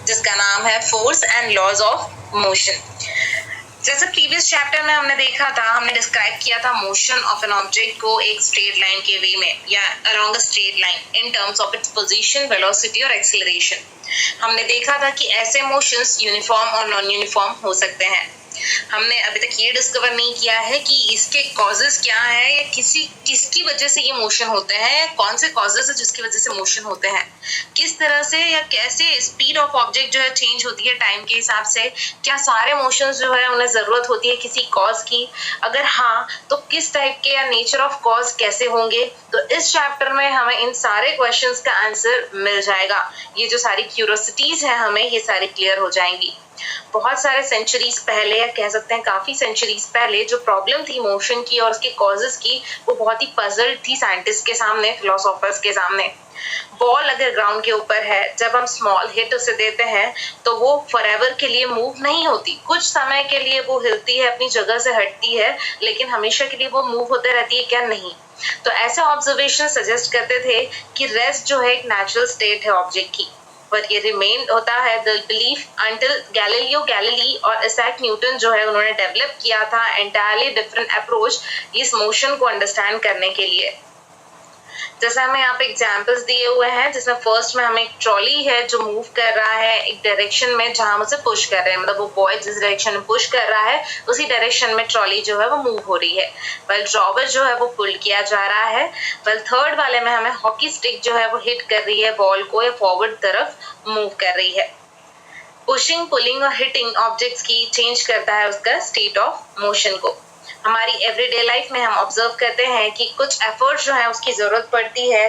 जिसका नाम है force and laws of motion. जैसे प्रीवियस चैप्टर में हमने देखा था, हमने डिस्क्राइब किया था मोशन ऑफ एन ऑब्जेक्ट को एक स्ट्रेट लाइन के वे में या around a straight line in terms of its position, velocity और एक्सेलरेशन। हमने देखा था कि ऐसे मोशंस यूनिफॉर्म और नॉन यूनिफॉर्म हो सकते हैं। हमने अभी तक ये डिस्कवर नहीं किया है कि इसके कॉजेस क्या है या किसकी वजह से ये मोशन होते हैं, कौन से कॉजेस है जिसकी वजह से मोशन होते हैं, किस तरह से या कैसे स्पीड ऑफ ऑब्जेक्ट जो है चेंज होती है टाइम के हिसाब से, क्या सारे मोशंस जो है उन्हें जरूरत होती है किसी कॉज की, अगर हाँ तो किस टाइप के या नेचर ऑफ कॉज कैसे होंगे। तो इस चैप्टर में हमें इन सारे क्वेश्चंस का आंसर मिल जाएगा। ये जो सारी क्यूरियोसिटीज है हमें ये सारी क्लियर हो जाएंगी। बहुत सारे सेंचुरीज पहले या कह सकते हैं काफी सेंचुरीज पहले जो प्रॉब्लम थी मोशन की और उसके कॉजेस की, वो बहुत ही पजल्ड थी साइंटिस्ट के सामने, फिलोसोफर्स के सामने। बॉल अगर ग्राउंड के ऊपर है, जब हम स्मॉल हिट उसे देते हैं तो वो फॉरएवर के लिए मूव नहीं होती, कुछ समय के लिए वो हिलती है, अपनी जगह से हटती है, लेकिन हमेशा के लिए वो मूव होते रहती है क्या? नहीं। तो ऐसे ऑब्जर्वेशन सजेस्ट करते थे कि रेस्ट जो है एक नेचुरल स्टेट है ऑब्जेक्ट की, पर ये रिमेन होता है the belief until Galileo Galilei और आइजैक न्यूटन जो है उन्होंने डेवलप किया था एंटायरली डिफरेंट अप्रोच इस मोशन को अंडरस्टैंड करने के लिए। जैसे हमें यहाँ पे एग्जांपल्स दिए हुए हैं, जिसमें फर्स्ट में हमें एक ट्रॉली है जो मूव कर रहा है एक डायरेक्शन में जहां हम उसे पुश कर रहे हैं, मतलब वो बॉय जिस डायरेक्शन में पुश कर रहा है उसी डायरेक्शन में ट्रॉली जो है वो मूव हो रही है। वेल ड्रॉवर जो है वो पुल किया जा रहा है। वेल थर्ड वाले में हमें हॉकी स्टिक जो है वो हिट कर रही है बॉल को या फॉरवर्ड तरफ मूव कर रही है। पुशिंग, पुलिंग और हिटिंग ऑब्जेक्ट्स की चेंज करता है उसका स्टेट ऑफ मोशन को। हमारी एवरीडे लाइफ में हम ऑब्जर्व करते हैं कि कुछ एफर्ट जो है उसकी जरूरत पड़ती है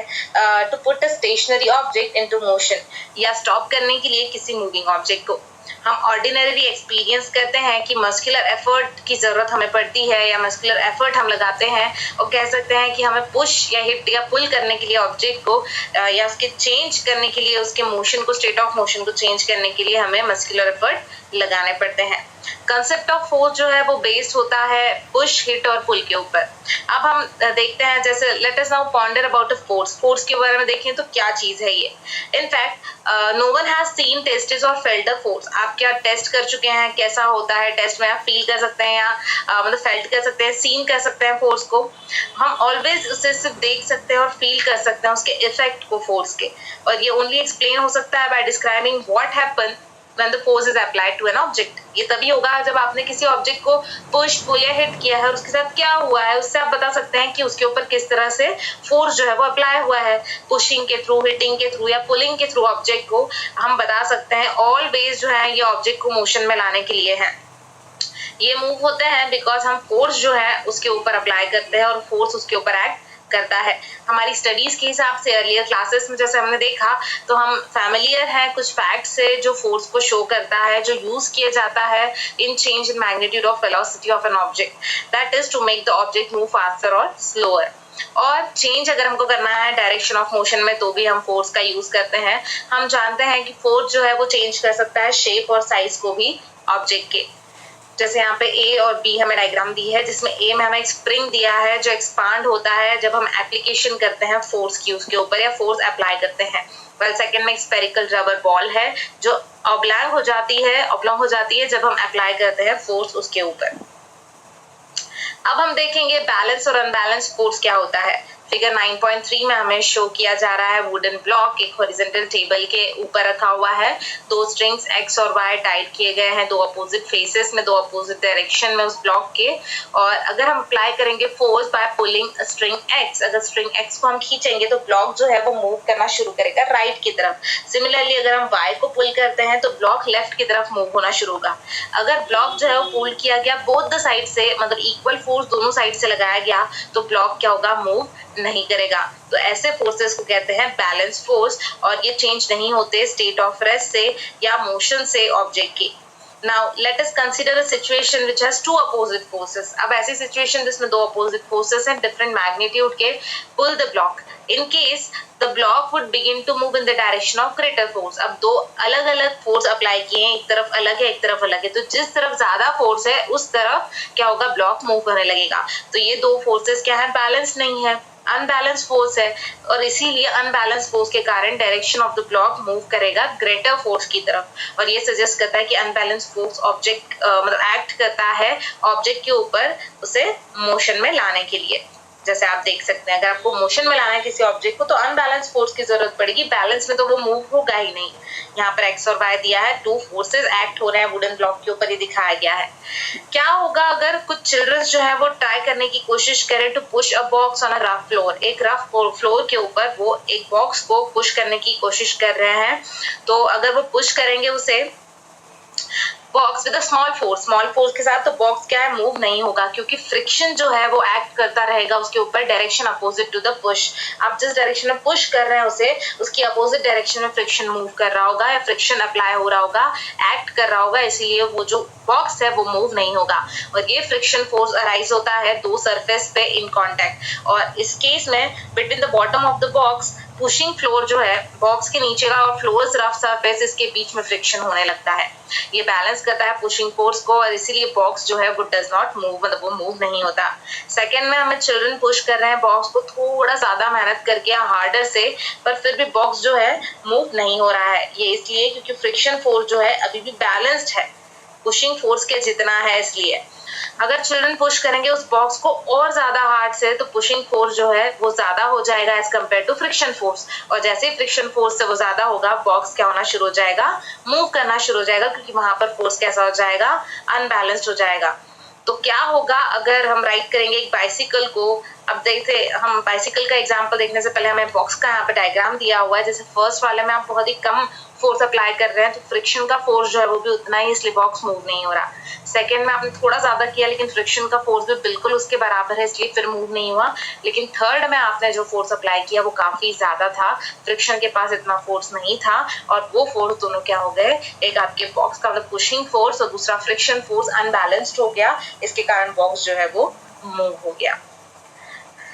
to put a stationary object into motion, या स्टॉप करने के लिए किसी मूविंग ऑब्जेक्ट को। हम ऑर्डिनरी एक्सपीरियंस करते हैं कि मस्कुलर एफर्ट की जरूरत हमें पड़ती है या मस्कुलर एफर्ट हम लगाते हैं और कह सकते हैं कि हमें पुश या हिट या पुल करने के लिए ऑब्जेक्ट को या उसके चेंज करने के लिए, उसके मोशन को, स्टेट ऑफ मोशन को चेंज करने के लिए हमें मस्कुलर एफर्ट लगाने पड़ते हैं। कंसेप्ट ऑफ फोर्स जो है वो बेस्ड होता है पुश, हिट और पुल के ऊपर। अब हम देखते हैं, जैसे let us now ponder about a force. Force के बारे में देखें तो क्या चीज है ये। In fact no one has seen, tested और फेल्ट अ फोर्स। आप क्या टेस्ट कर चुके हैं, कैसा होता है टेस्ट में? आप फील कर सकते हैं या मतलब फेल्ट कर सकते हैं, सीन कर सकते हैं फोर्स को। हम ऑलवेज उसे सिर्फ देख सकते हैं और फील कर सकते हैं उसके इफेक्ट को फोर्स के, और ये ओनली एक्सप्लेन हो सकता है by describing what happen when the force is applied to an object। ये तभी होगा जब आपने किसी ऑब्जेक्ट को पुश, पुल या हिट किया है और उसके साथ क्या हुआ है, उससे आप बता सकते हैं कि उसके ऊपर किस तरह से फोर्स जो है वो अप्लाई हुआ है। पुशिंग के थ्रू, हिटिंग के थ्रू या पुलिंग के थ्रू ऑब्जेक्ट को हम बता सकते हैं। ऑल वेज जो है ये ऑब्जेक्ट को मोशन में लाने के लिए है। ये मूव होते हैं बिकॉज हम फोर्स जो है उसके ऊपर अप्लाई करते हैं और फोर्स उसके ऊपर एक्ट करता है। हमारी स्टडीज के हिसाब से अर्लियर क्लासेस में जैसे हमने देखा तो हम फैमिलियर हैं कुछ फैक्ट से जो फोर्स को शो करता है, जो यूज किया जाता है in change in magnitude of velocity of an object, that is to make the object move faster और स्लोअर। और चेंज अगर हमको करना है डायरेक्शन ऑफ मोशन में तो भी हम फोर्स का यूज करते हैं। हम जानते हैं कि फोर्स जो है वो चेंज कर सकता है शेप और साइज को भी ऑब्जेक्ट के। जैसे यहाँ पे ए और बी हमें डायग्राम दी है, जिसमें ए में हमें एक स्प्रिंग दिया है जो एक्सपांड होता है जब हम एप्लीकेशन करते हैं फोर्स की उसके ऊपर या फोर्स अप्लाई करते हैं। वेल सेकंड में स्फेरिकल रबर बॉल है जो ऑब्लॉन्ग हो जाती है जब हम अप्लाई करते हैं फोर्स उसके ऊपर। अब हम देखेंगे बैलेंस और अनबैलेंस फोर्स क्या होता है। फिगर 9.3 में हमें शो किया जा रहा है वुडन ब्लॉक एक हॉरिजॉन्टल टेबल के ऊपर रखा हुआ है। दो स्ट्रिंग्स एक्स और वाई टाइट किए गए हैं दो अपोजिट फेसेस में, दो अपोजिट डायरेक्शन में उस ब्लॉक के। और अगर हम अप्लाई करेंगे force by pulling string x, अगर स्ट्रिंग एक्स को हम खींचेंगे तो ब्लॉक जो है वो मूव करना शुरू करेगा राइट की तरफ। सिमिलरली अगर हम वाई को पुल करते हैं तो ब्लॉक लेफ्ट की तरफ मूव होना शुरू होगा। अगर ब्लॉक जो है वो पुल किया गया बोथ द साइड से, मतलब इक्वल फोर्स दोनों साइड से लगाया गया, तो ब्लॉक क्या होगा, मूव नहीं करेगा। तो ऐसे फोर्सेस को कहते हैं बैलेंस फोर्स, और ये चेंज नहीं होते स्टेट ऑफ रेस्ट से या मोशन से ऑब्जेक्ट की। Now let us consider a situation which has two opposite forces। अब ऐसी सिचुएशन जिसमें दो opposite forces हैं different magnitude के, pull the block। In case the block would begin to move in the direction of greater force। अब दो अलग अलग फोर्स अप्लाई किए हैं, एक तरफ अलग है एक तरफ अलग है, तो जिस तरफ ज्यादा फोर्स है उस तरफ क्या होगा, ब्लॉक मूव करने लगेगा। तो ये दो फोर्सेस क्या है, बैलेंस नहीं है। अनबैलेंस फोर्स है और इसीलिए अनबैलेंस फोर्स के कारण direction of the block move करेगा ग्रेटर फोर्स की तरफ और ये सजेस्ट करता है कि अनबैलेंस फोर्स ऑब्जेक्ट मतलब एक्ट करता है ऑब्जेक्ट के ऊपर उसे मोशन में लाने के लिए। जैसे आप देख सकते हैं अगर आपको मोशन में लाना है किसी ऑब्जेक्ट को तो अनबैलेंस फोर्स की जरूरत पड़ेगी, बैलेंस में तो वो मूव होगा ही नहीं। यहाँ पर एक्स और वाई दिया है, 2 फोर्सेस एक्ट हो रहे हैं वुडन ब्लॉक के ऊपर, ये दिखाया गया है। क्या होगा अगर कुछ चिल्ड्रन जो है वो ट्राई करने की कोशिश करें to push a box on a rough floor, एक रफ फ्लोर के ऊपर वो एक बॉक्स को पुश करने की कोशिश कर रहे हैं, तो अगर वो पुश करेंगे उसे box with a small force के साथ, तो बॉक्स क्या है मूव नहीं होगा क्योंकि फ्रिक्शन जो है वो एक्ट करता रहेगा उसके ऊपर direction opposite to the push. आप जिस डायरेक्शन में पुश कर रहे हैं उसे उसकी अपोजिट डायरेक्शन में फ्रिक्शन मूव कर रहा होगा या फ्रिक्शन अप्लाई हो रहा होगा, एक्ट कर रहा होगा, इसीलिए वो जो बॉक्स है वो मूव नहीं होगा। और ये फ्रिक्शन फोर्स अराइज होता है दो सरफेस पे इन कांटेक्ट और इस केस में between the bottom of the box pushing floor जो है बॉक्स के नीचे का और फ्लोर रफ सरफेस इसके बीच में फ्रिक्शन होने लगता है। ये बैलेंस करता है पुशिंग फोर्स को और इसीलिए बॉक्स जो है वो डज नॉट मूव, मतलब वो मूव नहीं होता। सेकंड में हमें चिल्ड्रन पुश कर रहे हैं बॉक्स को थोड़ा ज्यादा मेहनत करके हार्डर से, पर फिर भी बॉक्स जो है मूव नहीं हो रहा है। ये इसलिए क्योंकि फ्रिक्शन फोर्स जो है अभी भी बैलेंस्ड है पुशिंग फोर्स के जितना है, इसलिए अगर चिल्ड्रन पुश करेंगे उस बॉक्स को और ज्यादा हार्ड से तो पुशिंग फोर्स जो है वो ज्यादा हो जाएगा as compare to friction force, और जैसे ही फ्रिक्शन फोर्स से वो ज्यादा होगा बॉक्स क्या होना शुरू हो जाएगा, मूव करना शुरू हो जाएगा क्योंकि वहां पर फोर्स कैसा हो जाएगा, अनबैलेंस्ड हो जाएगा। तो क्या होगा अगर हम राइड करेंगे एक बाइसिकल को, अब देखते हम बाइसिकल का एग्जांपल देखने से पहले हमें बॉक्स का यहाँ पे डायग्राम दिया हुआ है। जैसे फर्स्ट वाले में आप बहुत ही कम फोर्स अप्लाई कर रहे हैं तो फ्रिक्शन का फोर्स जो है वो भी उतना ही, इसलिए बॉक्स मूव नहीं हो रहा। सेकंड में आपने थोड़ा ज्यादा किया लेकिन फ्रिक्शन का फोर्स भी बिल्कुल उसके बराबर है इसलिए फिर मूव नहीं हुआ। लेकिन थर्ड में आपने जो फोर्स अप्लाई किया वो काफी ज्यादा था, फ्रिक्शन के पास इतना फोर्स नहीं था और वो फोर्स दोनों क्या हो गए, एक आपके बॉक्स का मतलब पुशिंग फोर्स और दूसरा फ्रिक्शन फोर्स अनबैलेंस्ड हो गया, इसके कारण बॉक्स जो है वो मूव हो गया।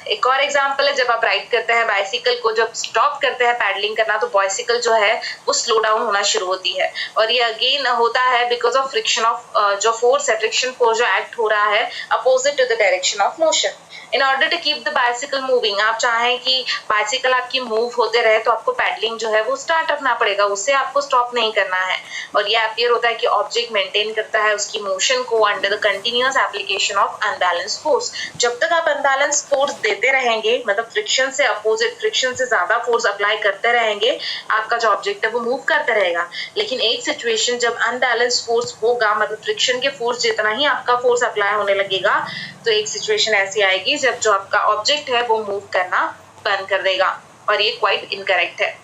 एक और एग्जांपल है जब आप राइड करते हैं बाइसिकल को, जब स्टॉप करते हैं पैडलिंग करना तो बाइसिकल जो है वो स्लो डाउन होना शुरू होती है और ये अगेन होता है बिकॉज ऑफ फ्रिक्शन ऑफ जो फोर्स है, फ्रिक्शन फोर्स जो एक्ट हो रहा है opposite to the direction of motion. In order to keep the bicycle moving, आप चाहें कि बाइसिकल आपकी मूव होते रहे तो आपको पैडलिंग जो है वो स्टार्ट रखना पड़ेगा, उससे आपको स्टॉप नहीं करना है। और ये अपीयर होता है कि ऑब्जेक्ट मेंटेन करता है उसकी मोशन को under the continuous application of unbalance force. जब तक आप अनबैलेंस फोर्स देते रहेंगे, मतलब फ्रिक्शन से अपोजिट, फ्रिक्शन से ज्यादा फोर्स अप्लाई करते रहेंगे, आपका जो ऑब्जेक्ट है वो मूव करता रहेगा। लेकिन एक सिचुएशन जब अनबैलेंस फोर्स होगा, मतलब फ्रिक्शन के फोर्स जितना ही आपका फोर्स अप्लाई होने लगेगा, तो एक सिचुएशन ऐसी आएगी जब जो आपका ऑब्जेक्ट है वो मूव करना बंद कर देगा और ये क्वाइट इनकरेक्ट है।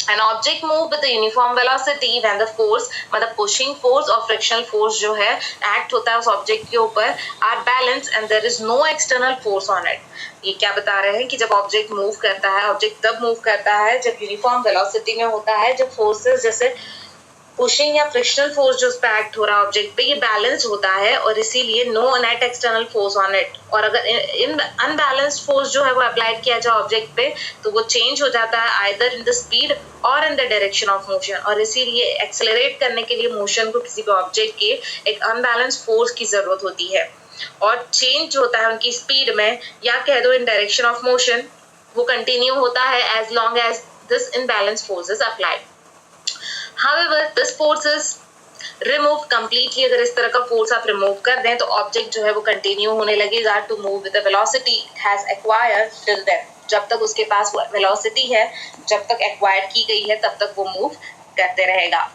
An object move with a uniform velocity when the force, मतलब pushing force और frictional force जो है act होता है उस object के ऊपर, are balanced and there is no external force on it। ये क्या बता रहे हैं कि जब ऑब्जेक्ट मूव करता है, ऑब्जेक्ट तब मूव करता है जब यूनिफॉर्म वेलोसिटी में होता है, जब फोर्सेस जैसे पुशिंग या फ्रिक्शनल फोर्स जो उस पे एक्ट हो रहा है ऑब्जेक्ट पे, ये बैलेंस होता है और इसीलिए no net external force on it. और अगर इन अनबैलेंस्ड फोर्स जो है वो अप्लाइड किया जाए ऑब्जेक्ट पे तो वो चेंज हो जाता है आइदर इन द स्पीड और in the direction of motion, और इसीलिए एक्सेलरेट करने के लिए मोशन को किसी भी ऑब्जेक्ट के एक अनबैलेंस्ड फोर्स की जरूरत होती है। और चेंज जो होता है उनकी स्पीड में या कह दो इन डायरेक्शन ऑफ मोशन, वो कंटिन्यू होता है as long as this unbalanced force is applied. However, this force is removed completely। अगर इस तरह का फोर्स आप रिमूव कर दें तो ऑब्जेक्ट जो है वो कंटिन्यू होने लगेगा to move with the velocity it has acquired till then. जब तक उसके पास वेलोसिटी है, जब तक एक्वायर की गई है तब तक वो मूव करते रहेगा।